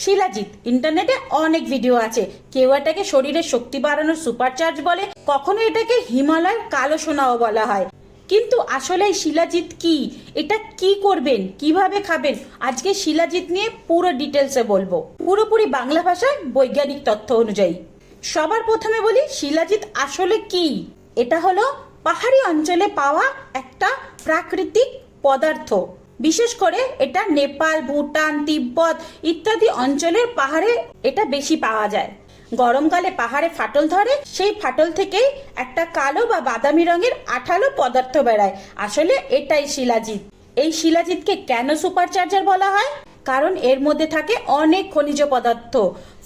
শিলাজিৎ ইন্টারনেটে অনেক ভিডিও আছে। কেউ এটাকে শরীরের শক্তি বাড়ানোর সুপারচার্জ বলে, কখনো এটাকে হিমালয়ের কালো সোনাও বলা হয়। কিন্তু আসলে এই শিলাজিৎ কি, এটা কি করবেন, কিভাবে খাবেন, আজকে শিলাজিৎ নিয়ে পুরো ডিটেলসে বলবো, পুরোপুরি বাংলা ভাষায় বৈজ্ঞানিক তথ্য অনুযায়ী। সবার প্রথমে বলি শিলাজিৎ আসলে কি। এটা হলো পাহাড়ি অঞ্চলে পাওয়া একটা প্রাকৃতিক পদার্থ। বিশেষ করে এটা নেপাল, ভুটান, তিব্বত ইত্যাদি অঞ্চলের পাহাড়ে এটা বেশি পাওয়া যায়। গরমকালে পাহাড়ে ফাটল ধরে, সেই ফাটল থেকেই একটা কালো বা বাদামি রঙের আঠালো পদার্থ বেড়ায়। আসলে এটাই শিলাজিৎ। এই শিলাজিৎকে কেন সুপারচার্জার বলা হয়? কারণ এর মধ্যে থাকে অনেক খনিজ পদার্থ,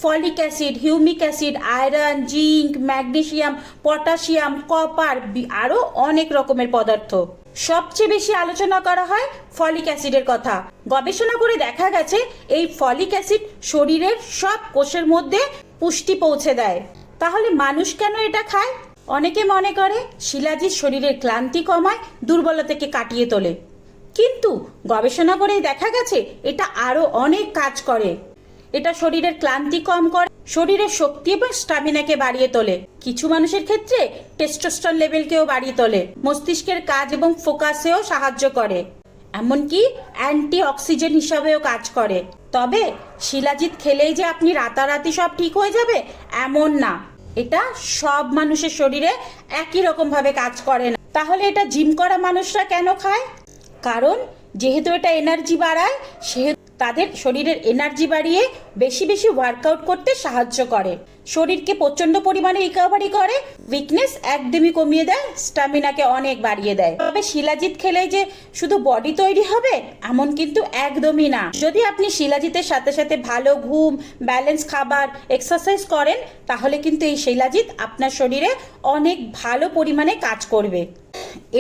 folic acid, humic acid, iron, zinc, magnesium, potassium, copper, আরো অনেক রকমের পদার্থ। সবচেয়ে বেশি আলোচনা করা হয় ফলিক অ্যাসিডের কথা। গবেষণা করে দেখা গেছে এই ফলিক অ্যাসিড শরীরের সব কোষের মধ্যে পুষ্টি পৌঁছে দেয়। তাহলে মানুষ কেন এটা খায়? অনেকে মনে করে শিলাজিৎ শরীরের ক্লান্তি কমায়, দুর্বলতাকে কাটিয়ে তোলে। কিন্তু গবেষণা করে দেখা গেছে এটা আরো অনেক কাজ করে। এটা শরীরের ক্লান্তি কম করে, শরীরের শক্তি এবং স্টামিনাকে বাড়িয়ে তোলে। কিছু মানুষের ক্ষেত্রে টেস্টোস্টেরন লেভেলকেও বাড়িয়ে তোলে, মস্তিষ্কের কাজ এবং ফোকাসেও সাহায্য করে, এমনকি অ্যান্টি অক্সিজেন হিসাবেও কাজ করে। তবে শিলাজিৎ খেলেই যে আপনি রাতারাতি সব ঠিক হয়ে যাবে এমন না। এটা সব মানুষের শরীরে একই রকম ভাবে কাজ করে না। তাহলে এটা জিম করা মানুষরা কেন খায়? কারণ যেহেতু এটা এনার্জি বাড়ায়, সেহেতু তাদের শরীরের এনার্জি বাড়িয়ে বেশি বেশি ওয়ার্কআউট করতে সাহায্য করে, শরীরকে প্রচন্ড পরিমাণে রিকভারি করে, উইকনেস একদমই কমিয়ে দেয়, স্ট্যামিনাকে অনেক বাড়িয়ে দেয়। তবে শিলাজিৎ খেলেই যে শুধু বডি তৈরি হবে এমন কিন্তু একদমই না। যদি আপনি শিলাজিতের সাথে সাথে ভালো ঘুম, ব্যালেন্স খাবার, এক্সারসাইজ করেন, তাহলে কিন্তু এই শিলাজিৎ আপনার শরীরে অনেক ভালো পরিমাণে কাজ করবে।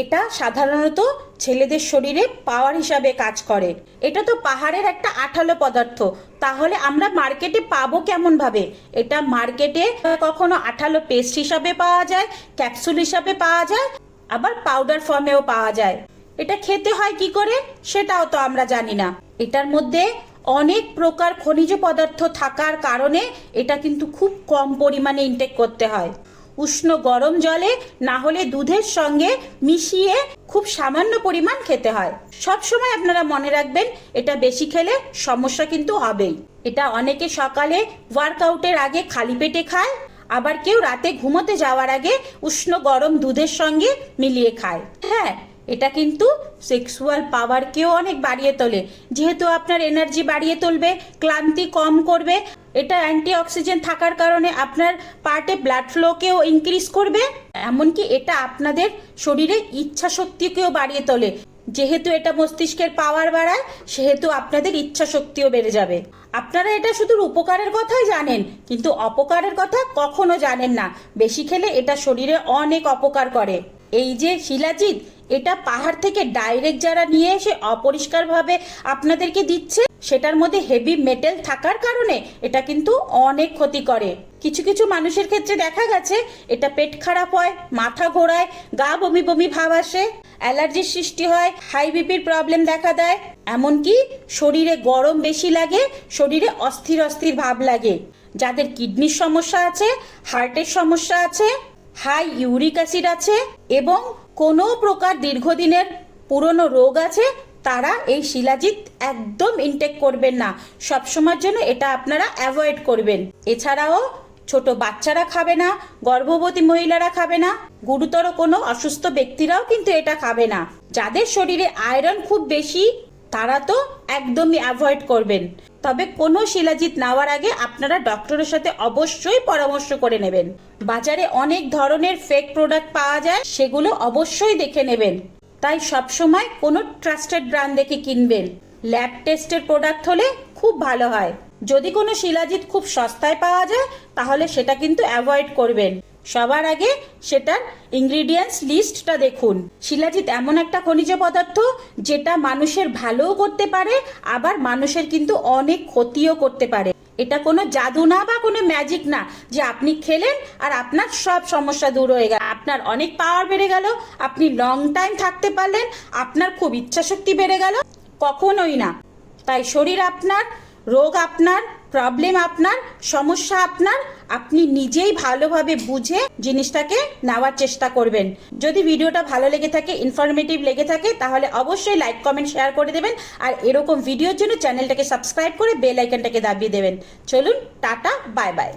এটা সাধারণত ছেলেদের শরীরে পাওয়ার হিসাবে কাজ করে। এটা তো পাহাড়ের একটা আঠালো পদার্থ, তাহলে আমরা মার্কেটে পাবো কেমন ভাবে? এটা মার্কেটে কখনো আঠালো পেস্ট হিসাবে পাওয়া যায়, ক্যাপসুল হিসাবে পাওয়া যায়, আবার পাউডার ফর্মেও পাওয়া যায়। এটা খেতে হয় কি করে সেটাও তো আমরা জানি না। এটার মধ্যে অনেক প্রকার খনিজ পদার্থ থাকার কারণে এটা কিন্তু খুব কম পরিমাণে ইনটেক করতে হয়। উষ্ণ গরম জলে না হলে দুধের সঙ্গে মিশিয়ে খুব সামান্য পরিমাণ খেতে হয়। সব সময় আপনারা মনে রাখবেন এটা বেশি খেলে সমস্যা কিন্তু হবেই। এটা অনেকে সকালে ওয়ার্কআউটের আগে খালি পেটে খায়, আবার কেউ রাতে ঘুমোতে যাওয়ার আগে উষ্ণ গরম দুধের সঙ্গে মিলিয়ে খায়। হ্যাঁ, এটা কিন্তু সেক্সুয়াল পাওয়ারকেও অনেক বাড়িয়ে তোলে, যেহেতু আপনার এনার্জি বাড়িয়ে তুলবে, ক্লান্তি কম করবে। এটা অ্যান্টি অক্সিজেন থাকার কারণে আপনার পার্টে ব্লাড ফ্লোকেও ইনক্রিজ করবে, এমনকি এটা আপনাদের শরীরে ইচ্ছা শক্তিকেও বাড়িয়ে তোলে। যেহেতু এটা মস্তিষ্কের পাওয়ার বাড়ায়, সেহেতু আপনাদের ইচ্ছা শক্তিও বেড়ে যাবে। আপনারা এটা শুধু উপকারের কথাই জানেন, কিন্তু অপকারের কথা কখনো জানেন না। বেশি খেলে এটা শরীরে অনেক অপকার করে। এই যে শিলাজিৎ, এটা পাহাড় থেকে ডাইরেক্ট যারা নিয়ে এসে অপরিষ্কারভাবে আপনাদেরকে দিচ্ছে, সেটার মধ্যে হেভি মেটাল থাকার কারণে এটা কিন্তু অনেক ক্ষতি করে। কিছু কিছু মানুষের ক্ষেত্রে দেখা গেছে এটা পেট খারাপ হয়, মাথা ঘোরায়, গা বমি বমি ভাব আসে, অ্যালার্জির সৃষ্টি হয়, হাই বিপির প্রবলেম দেখা দেয়, এমনকি শরীরে গরম বেশি লাগে, শরীরে অস্থির অস্থির ভাব লাগে। যাদের কিডনির সমস্যা আছে, হার্টের সমস্যা আছে, হাই ইউরিক অ্যাসিড আছে এবং কোনো প্রকার দীর্ঘদিনের পুরনো রোগ আছে, তারা এই শিলাজিৎ একদম ইনটেক করবেন না। সবসময়ের জন্য এটা আপনারা অ্যাভয়েড করবেন। এছাড়াও ছোট বাচ্চারা খাবে না, গর্ভবতী মহিলারা খাবে না, গুরুতর কোনো অসুস্থ ব্যক্তিরাও কিন্তু এটা খাবে না। যাদের শরীরে আয়রন খুব বেশি তারা তো একদমই অ্যাভয়েড করবেন। তবে কোনো শিলাজিৎ নেওয়ার আগে আপনারা ডক্টরের সাথে অবশ্যই পরামর্শ করে নেবেন। বাজারে অনেক ধরনের ফেক প্রোডাক্ট পাওয়া যায়, সেগুলো অবশ্যই দেখে নেবেন। তাই সবসময় কোনো ট্রাস্টেড ব্র্যান্ড দেখে কিনবেন। ল্যাব টেস্টের প্রোডাক্ট হলে খুব ভালো হয়। যদি কোনো শিলাজিৎ খুব সস্তায় পাওয়া যায় তাহলে সেটা কিন্তু অ্যাভয়েড করবেন। সবার আগে সেটার ইনগ্রিডিয়েন্টস লিস্টটা দেখুন। শিলাজিৎ এমন একটা খনিজ পদার্থ যেটা মানুষের ভালোও করতে পারে, আবার মানুষের কিন্তু অনেক ক্ষতিও করতে পারে। এটা কোনো জাদু না বা কোনো ম্যাজিক না যে আপনি খেলেন আর আপনার সব সমস্যা দূর হয়ে গেল, আপনার অনেক পাওয়ার বেড়ে গেল, আপনি লং টাইম থাকতে পারলেন, আপনার খুব ইচ্ছা শক্তি বেড়ে গেল, কখনোই না। তাই শরীর আপনার রোগ আপনার, প্রবলেম আপনার, সমস্যা আপনার, আপনি নিজেই ভালোভাবে বুঝে জিনিসটাকে নেওয়ার চেষ্টা করবেন। যদি ভিডিওটা ভালো লেগে থাকে, ইনফরমেটিভ লেগে থাকে, তাহলে অবশ্যই লাইক, কমেন্ট, শেয়ার করে দেবেন। আর এরকম ভিডিওর জন্য চ্যানেলটাকে সাবস্ক্রাইব করে বেল আইকনটাকে দাবিয়ে দেবেন। চলুন, টাটা, বাই বাই।